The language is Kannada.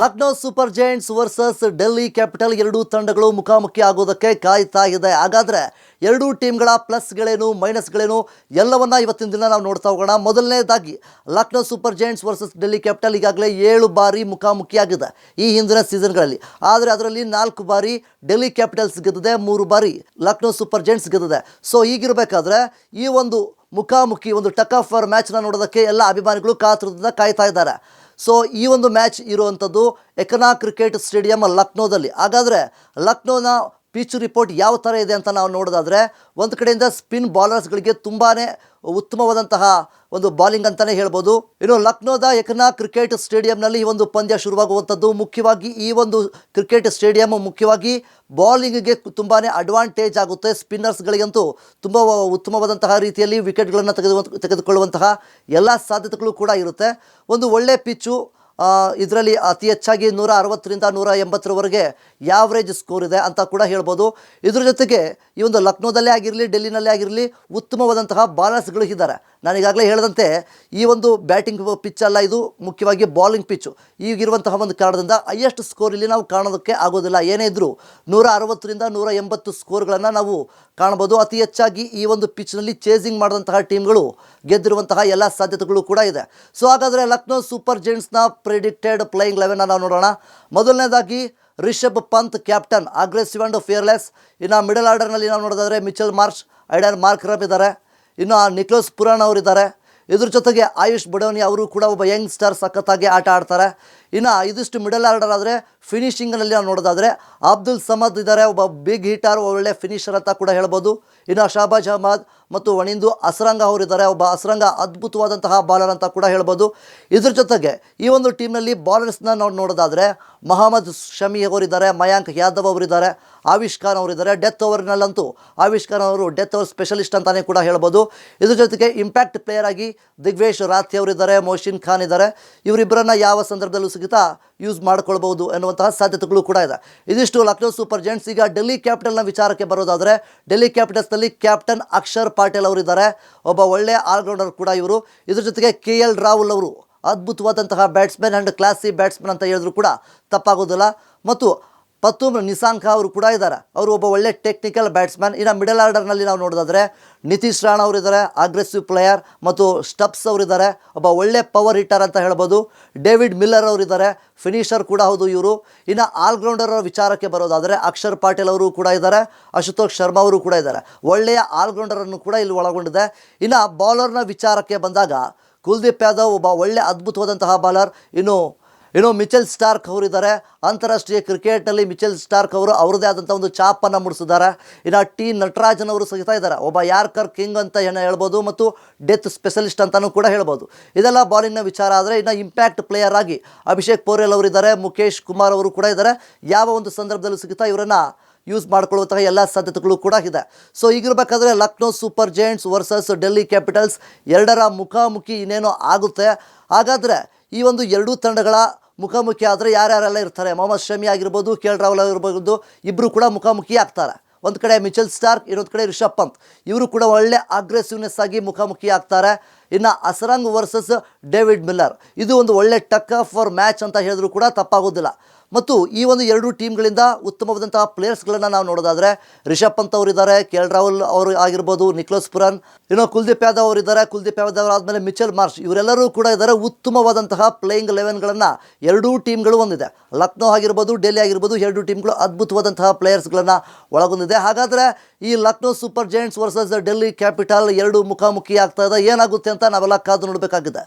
Lucknow Super Giants versus Delhi capital ಎರಡೂ ತಂಡಗಳು ಮುಖಾಮುಖಿ ಆಗೋದಕ್ಕೆ ಕಾಯ್ತಾ ಇದೆ. ಹಾಗಾದರೆ ಎರಡೂ ಟೀಮ್ಗಳ ಪ್ಲಸ್ಗಳೇನು ಮೈನಸ್ಗಳೇನು ಎಲ್ಲವನ್ನ ಇವತ್ತಿನ ದಿನ ನಾವು ನೋಡ್ತಾ ಹೋಗೋಣ. ಮೊದಲನೇದಾಗಿ Lucknow Super Giants versus Delhi capital ಈಗಾಗಲೇ 7 ಬಾರಿ ಮುಖಾಮುಖಿಯಾಗಿದೆ ಈ ಹಿಂದಿನ ಸೀಸನ್ಗಳಲ್ಲಿ. ಆದರೆ ಅದರಲ್ಲಿ 4 ಬಾರಿ ಡೆಲ್ಲಿ ಕ್ಯಾಪಿಟಲ್ಸ್ ಗೆದ್ದಿದೆ, 3 ಬಾರಿ ಲಕ್ನೋ ಸೂಪರ್ ಜೈಂಟ್ಸ್ ಗೆದ್ದಿದೆ. ಸೊ ಹೀಗಿರಬೇಕಾದ್ರೆ ಈ ಒಂದು ಮುಖಾಮುಖಿ ಒಂದು ಟಕ್ ಆಫ್ ಫಾರ್ ಮ್ಯಾಚ್ನ ನೋಡೋದಕ್ಕೆ ಎಲ್ಲ ಅಭಿಮಾನಿಗಳು ಕಾತುರದಿಂದ ಕಾಯ್ತಾ ಇದ್ದಾರೆ. ಸೊ ಈ ಒಂದು ಮ್ಯಾಚ್ ಇರುವಂಥದ್ದು ಎಕನಾ ಕ್ರಿಕೆಟ್ ಸ್ಟೇಡಿಯಂ ಲಕ್ನೋದಲ್ಲಿ. ಹಾಗಾದರೆ ಲಕ್ನೋನ ಪಿಚ್ ರಿಪೋರ್ಟ್ ಯಾವ ಥರ ಇದೆ ಅಂತ ನಾವು ನೋಡೋದಾದರೆ, ಒಂದು ಕಡೆಯಿಂದ ಸ್ಪಿನ್ ಬಾಲರ್ಸ್ಗಳಿಗೆ ತುಂಬಾ ಉತ್ತಮವಾದಂತಹ ಒಂದು ಬಾಲಿಂಗ್ ಅಂತಲೇ ಹೇಳ್ಬೋದು. ಇನ್ನು ಲಕ್ನೋದ ಎಕನಾ ಕ್ರಿಕೆಟ್ ಸ್ಟೇಡಿಯಂನಲ್ಲಿ ಈ ಒಂದು ಪಂದ್ಯ ಶುರುವಾಗುವಂಥದ್ದು. ಮುಖ್ಯವಾಗಿ ಈ ಒಂದು ಕ್ರಿಕೆಟ್ ಸ್ಟೇಡಿಯಂ ಮುಖ್ಯವಾಗಿ ಬಾಲಿಂಗ್ಗೆ ತುಂಬಾ ಅಡ್ವಾಂಟೇಜ್ ಆಗುತ್ತೆ. ಸ್ಪಿನ್ನರ್ಸ್ಗಳಿಗಂತೂ ತುಂಬ ಉತ್ತಮವಾದಂತಹ ರೀತಿಯಲ್ಲಿ ವಿಕೆಟ್ಗಳನ್ನು ತೆಗೆದುಕೊಳ್ಳುವಂತಹ ಎಲ್ಲ ಸಾಧ್ಯತೆಗಳು ಕೂಡ ಇರುತ್ತೆ. ಒಂದು ಒಳ್ಳೆ ಪಿಚ್ಚು, ಇದರಲ್ಲಿ ಅತಿ ಹೆಚ್ಚಾಗಿ 160ರಿಂದ 180ರವರೆಗೆ ಯಾವ್ರೇಜ್ ಸ್ಕೋರ್ ಇದೆ ಅಂತ ಕೂಡ ಹೇಳ್ಬೋದು. ಇದ್ರ ಜೊತೆಗೆ ಈ ಒಂದು ಲಕ್ನೋದಲ್ಲೇ ಆಗಿರಲಿ ಡೆಲ್ಲಿನಲ್ಲೇ ಆಗಿರಲಿ ಉತ್ತಮವಾದಂತಹ ಬಾಲರ್ಸ್ಗಳು ಇದ್ದಾರೆ. ನಾನೀಗಾಗಲೇ ಹೇಳಿದಂತೆ ಈ ಒಂದು ಬ್ಯಾಟಿಂಗ್ ಪಿಚ್ ಅಲ್ಲ, ಇದು ಮುಖ್ಯವಾಗಿ ಬಾಲಿಂಗ್ ಪಿಚ್ಚು. ಈಗಿರುವಂತಹ ಒಂದು ಕಾರಣದಿಂದ ಹೈಯೆಸ್ಟ್ ಸ್ಕೋರ್ ಇಲ್ಲಿ ನಾವು ಕಾಣೋದಕ್ಕೆ ಆಗೋದಿಲ್ಲ. ಏನೇ ಇದ್ದರೂ 160ರಿಂದ 180 ಸ್ಕೋರ್ಗಳನ್ನು ನಾವು ಕಾಣ್ಬೋದು. ಅತಿ ಹೆಚ್ಚಾಗಿ ಈ ಒಂದು ಪಿಚ್ನಲ್ಲಿ ಚೇಸಿಂಗ್ ಮಾಡಿದಂತಹ ಟೀಮ್ಗಳು ಗೆದ್ದಿರುವಂತಹ ಎಲ್ಲ ಸಾಧ್ಯತೆಗಳು ಕೂಡ ಇದೆ. ಸೊ ಹಾಗಾದರೆ ಲಕ್ನೋ ಸೂಪರ್ ಜೈಂಟ್ಸ್ನ ಪ್ರೆಡಿಕ್ಟೆಡ್ ಪ್ಲೇಯಿಂಗ್ 11 ನಾವು ನೋಡೋಣ. ಮೊದಲನೇದಾಗಿ Rishabh Pant captain, aggressive and fearless. ಇನ್ನು ಮಿಡಲ್ ಆರ್ಡರ್ನಲ್ಲಿ ನಾವು ನೋಡೋದಾದರೆ ಮಿಚೆಲ್ ಮಾರ್ಷ್, ಐಡನ್ ಮಾರ್ಕ್ರಮ್ ಇದ್ದಾರೆ. ಇನ್ನು ನಿಕ್ಲೋಸ್ ಪುರಾನ್ ಅವರಿದ್ದಾರೆ. ಇದ್ರ ಜೊತೆಗೆ ಆಯುಷ್ ಬಡೋನಿ ಅವರು ಕೂಡ ಒಬ್ಬ ಯಂಗ್ ಸ್ಟಾರ್, ಸಖತ್ತಾಗಿ ಆಟ ಆಡ್ತಾರೆ. ಇನ್ನು ಇದಿಷ್ಟು ಮಿಡಲ್ ಆರ್ಡರ್ ಆದರೆ ಫಿನಿಷಿಂಗ್ನಲ್ಲಿ ನಾವು ನೋಡೋದಾದರೆ ಅಬ್ದುಲ್ ಸಮದ್ ಇದ್ದಾರೆ, ಒಬ್ಬ ಬಿಗ್ ಹಿಟರ್, ಒಳ್ಳೆ ಫಿನಿಷರ್ ಅಂತ ಕೂಡ ಹೇಳ್ಬೋದು. ಇನ್ನು ಶಹಬಾಜ್ ಅಹಮದ್ ಮತ್ತು ವಣಿಂದು ಅಸರಂಗ ಅವರಿದ್ದಾರೆ, ಒಬ್ಬ ಅಸರಂಗ ಅದ್ಭುತವಾದಂತಹ ಬಾಲರ್ ಅಂತ ಕೂಡ ಹೇಳ್ಬೋದು. ಇದ್ರ ಜೊತೆಗೆ ಈ ಒಂದು ಟೀಮ್ನಲ್ಲಿ ಬಾಲರ್ಸ್ನ ನಾವು ನೋಡೋದಾದರೆ ಮೊಹಮ್ಮದ್ ಶಮಿ ಅವರಿದ್ದಾರೆ, ಮಯಾಂಕ್ ಯಾದವ್ ಅವರಿದ್ದಾರೆ, ಆವಿಷ್ ಖಾನ್ ಅವರಿದ್ದಾರೆ. ಡೆತ್ ಓವರ್ನಲ್ಲಂತೂ ಆವಿಷ್ ಖಾನ್ ಅವರು ಡೆತ್ ಓವರ್ ಸ್ಪೆಷಲಿಸ್ಟ್ ಅಂತಲೇ ಕೂಡ ಹೇಳ್ಬೋದು. ಇದ್ರ ಜೊತೆಗೆ ಇಂಪ್ಯಾಕ್ಟ್ ಪ್ಲೇಯರ್ ಆಗಿ ದಿಗ್ವೇಶ್ ರಾಥಿ ಅವರಿದ್ದಾರೆ, ಮೊಹಸಿನ್ ಖಾನ್ ಇದ್ದಾರೆ. ಇವರಿಬ್ಬರನ್ನ ಯಾವ ಸಂದರ್ಭದಲ್ಲೂ ಸಿಗುತ್ತಾ ಯೂಸ್ ಮಾಡ್ಕೊಳ್ಬೋದು ಎನ್ನುವಂತಹ ಸಾಧ್ಯತೆಗಳು ಕೂಡ ಇದೆ. ಇದಿಷ್ಟು ಲಕ್ನೋ ಸೂಪರ್ ಜೈಂಟ್ಸ್. ಈಗ ಡೆಲ್ಲಿ ಕ್ಯಾಪಿಟಲ್ನ ವಿಚಾರಕ್ಕೆ ಬರೋದಾದರೆ, ಡೆಲ್ಲಿ ಕ್ಯಾಪಿಟಲ್ಸ್ನಲ್ಲಿ ಕ್ಯಾಪ್ಟನ್ ಅಕ್ಷರ್ ಪಾಟೇಲ್ ಅವರಿದ್ದಾರೆ, ಒಬ್ಬ ಒಳ್ಳೆಯ ಆಲ್ರೌಂಡರ್ ಕೂಡ ಇವರು. ಇದ್ರ ಜೊತೆಗೆ KL ರಾಹುಲ್ ಅವರು ಅದ್ಭುತವಾದಂತಹ ಬ್ಯಾಟ್ಸ್ಮನ್ ಆ್ಯಂಡ್ ಕ್ಲಾಸಿ ಬ್ಯಾಟ್ಸ್ಮನ್ ಅಂತ ಹೇಳಿದ್ರು ಕೂಡ ತಪ್ಪಾಗೋದಿಲ್ಲ. ಮತ್ತು ಪತುಮ್ ನಿಸಾಂಕ ಅವರು ಕೂಡ ಇದ್ದಾರೆ, ಅವರು ಒಬ್ಬ ಒಳ್ಳೆ ಟೆಕ್ನಿಕಲ್ ಬ್ಯಾಟ್ಸ್ಮನ್. ಇನ್ನು ಮಿಡಲ್ ಆರ್ಡರ್ನಲ್ಲಿ ನಾವು ನೋಡೋದಾದರೆ ನಿತೀಶ್ ರಾಣಾ ಅವರಿದ್ದಾರೆ, ಅಗ್ರೆಸಿವ್ ಪ್ಲೇಯರ್, ಮತ್ತು ಸ್ಟಬ್ಸ್ ಅವರಿದ್ದಾರೆ, ಒಬ್ಬ ಒಳ್ಳೆ ಪವರ್ ಹಿಟ್ಟರ್ ಅಂತ ಹೇಳ್ಬೋದು. ಡೇವಿಡ್ ಮಿಲ್ಲರ್ ಅವರಿದ್ದಾರೆ, ಫಿನಿಷರ್ ಕೂಡ ಹೌದು ಇವರು. ಇನ್ನು ಆಲ್ರೌಂಡರ್ ವಿಚಾರಕ್ಕೆ ಬರೋದಾದರೆ ಅಕ್ಷರ್ ಪಾಟೇಲ್ ಅವರು ಕೂಡ ಇದ್ದಾರೆ, ಅಶುತೋಷ್ ಶರ್ಮಾ ಅವರು ಕೂಡ ಇದ್ದಾರೆ. ಒಳ್ಳೆಯ ಆಲ್ರೌಂಡರನ್ನು ಕೂಡ ಇಲ್ಲಿ ಒಳಗೊಂಡಿದೆ. ಇನ್ನು ಬಾಲರ್ನ ವಿಚಾರಕ್ಕೆ ಬಂದಾಗ ಕುಲ್ದೀಪ್ ಯಾದವ್ ಒಬ್ಬ ಒಳ್ಳೆ ಅದ್ಭುತವಾದಂತಹ ಬಾಲರ್. ಇನ್ನು ಮಿಚೆಲ್ ಸ್ಟಾರ್ಕ್ ಅವರಿದ್ದಾರೆ. ಅಂತಾರಾಷ್ಟ್ರೀಯ ಕ್ರಿಕೆಟ್ನಲ್ಲಿ ಮಿಚೆಲ್ ಸ್ಟಾರ್ಕ್ ಅವರು ಅವರದೇ ಆದಂಥ ಒಂದು ಛಾಪನ್ನು ಮೂಡಿಸಿದ್ದಾರೆ. ಇನ್ನು ಟಿ ನಟರಾಜನ್ ಅವರು ಸಹಿತ ಇದ್ದಾರೆ, ಒಬ್ಬ ಯಾರ್ಕರ್ ಕಿಂಗ್ ಅಂತ ಹೇಳ್ಬೋದು, ಮತ್ತು ಡೆತ್ ಸ್ಪೆಷಲಿಸ್ಟ್ ಅಂತಲೂ ಕೂಡ ಹೇಳ್ಬೋದು. ಇದೆಲ್ಲ ಬಾಲಿಂಗ್ನ ವಿಚಾರ. ಆದರೆ ಇನ್ನು ಇಂಪ್ಯಾಕ್ಟ್ ಪ್ಲೇಯರ್ ಆಗಿ ಅಭಿಷೇಕ್ ಪೋರೆಲ್ ಅವರಿದ್ದಾರೆ, ಮುಖೇಶ್ ಕುಮಾರ್ ಅವರು ಕೂಡ ಇದ್ದಾರೆ. ಯಾವ ಒಂದು ಸಂದರ್ಭದಲ್ಲೂ ಸಿಗುತ್ತಾ ಇವರನ್ನು ಯೂಸ್ ಮಾಡ್ಕೊಳ್ಳುವಂತಹ ಎಲ್ಲ ಸಾಧ್ಯತೆಗಳು ಕೂಡ ಇದೆ. ಸೊ ಈಗಿರಬೇಕಾದ್ರೆ Lucknow Super Giants versus Delhi Capitals ಎರಡರ ಮುಖಾಮುಖಿ ಇನ್ನೇನೋ ಆಗುತ್ತೆ. ಹಾಗಾದರೆ ಈ ಒಂದು ಎರಡೂ ತಂಡಗಳ ಮುಖಾಮುಖಿ ಆದರೆ ಯಾರ್ಯಾರೆಲ್ಲ ಇರ್ತಾರೆ, ಮೊಹಮ್ಮದ್ ಶಮಿ ಆಗಿರ್ಬೋದು, KL ರಾಹುಲ್ ಆಗಿರ್ಬೋದು, ಇಬ್ಬರು ಕೂಡ ಮುಖಾಮುಖಿ ಆಗ್ತಾರೆ. ಒಂದು ಕಡೆ ಮಿಚೆಲ್ ಸ್ಟಾರ್ಕ್, ಇನ್ನೊಂದು ಕಡೆ ರಿಷಬ್ ಪಂತ್, ಇವರು ಕೂಡ ಒಳ್ಳೆ ಅಗ್ರೆಸಿವ್ನೆಸ್ ಆಗಿ ಮುಖಾಮುಖಿ ಆಗ್ತಾರೆ. ಇನ್ನು ಅಸರಂಗ್ ವರ್ಸಸ್ ಡೇವಿಡ್ ಮಿಲ್ಲರ್, ಇದು ಒಂದು ಒಳ್ಳೆ ಟಕ್ ಆಫ್ ಫಾರ್ ಮ್ಯಾಚ್ ಅಂತ ಹೇಳಿದ್ರು ಕೂಡ ತಪ್ಪಾಗೋದಿಲ್ಲ. ಮತ್ತು ಈ ಒಂದು ಎರಡೂ ಟೀಮ್ಗಳಿಂದ ಉತ್ತಮವಾದಂತಹ ಪ್ಲೇಯರ್ಸ್ಗಳನ್ನು ನಾವು ನೋಡೋದಾದರೆ ರಿಷಬ್ ಪಂತ್ ಅವರಿದ್ದಾರೆ, KL ರಾಹುಲ್ ಅವರು ಆಗಿರ್ಬೋದು, ನಿಕ್ಲೋಸ್ ಪುರಾನ್, ಇನ್ನು ಕುಲ್ದೀಪ್ ಯಾದವ್ ಅವರಿದ್ದಾರೆ. ಕುಲ್ದೀಪ್ ಯಾದವ್ ಆದಮೇಲೆ ಮಿಚೆಲ್ ಮಾರ್ಷ್, ಇವರೆಲ್ಲರೂ ಕೂಡ ಇದ್ದಾರೆ. ಉತ್ತಮವಾದಂತಹ ಪ್ಲೇಯಿಂಗ್ 11ಗಳನ್ನು ಎರಡೂ ಟೀಮ್ಗಳು ಹೊಂದಿದೆ. ಲಕ್ನೋ ಆಗಿರ್ಬೋದು, ಡೆಲ್ಲಿ ಆಗಿರ್ಬೋದು, ಎರಡೂ ಟೀಮ್ಗಳು ಅದ್ಭುತವಾದಂತಹ ಪ್ಲೇಯರ್ಸ್ಗಳನ್ನು ಒಳಗೊಂಡಿದೆ. ಹಾಗಾದರೆ ಈ Lucknow Super Giants versus Delhi capital ಎರಡು ಮುಖಾಮುಖಿ ಆಗ್ತಾ ಇದೆ. ಏನಾಗುತ್ತೆ ಅಂತ ನಾವೆಲ್ಲ ಕಾದು ನೋಡಬೇಕಾಗಿದೆ.